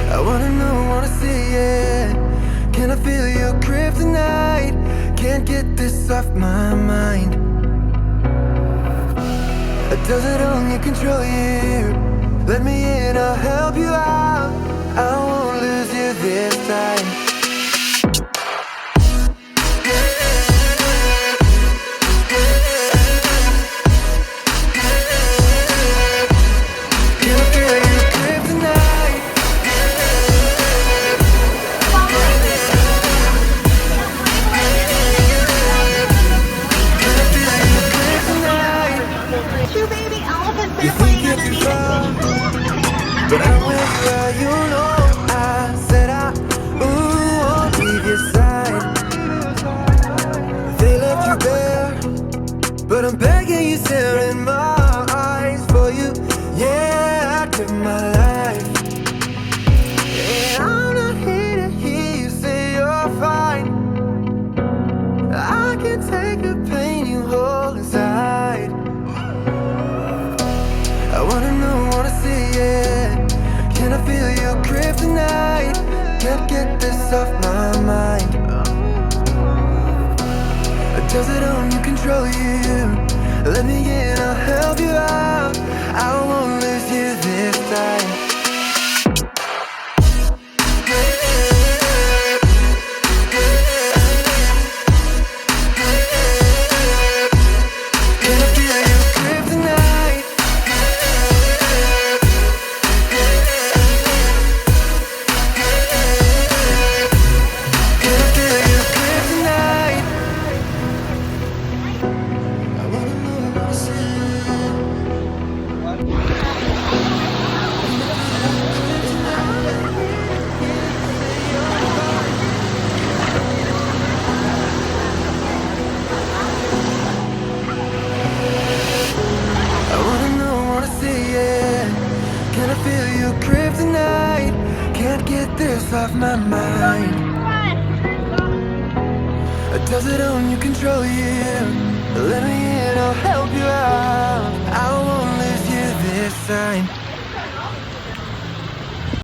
I wanna know, wanna see it. Can I feel your kryptonite? Can't get this off my mind. Does it only control you? Let me in, I'll help you out. I won't lose you this time. But I'm with you, you know. I said I won't leave your side. They left you there, but I'm begging you, staring in my eyes for you. Yeah, I give my life. And I'm not here to hear you say you're fine. I can take the pain you hold inside. I wanna know, wanna see it. Can I feel your kryptonite? Can't get this off my mind. Does it only control you? Let me in, I'll help you out. I won't lose you this time. Can I feel your kryptonite? Can't get this off my mind. Does it only control you? Let me in, I'll help you out. I won't lose you this time.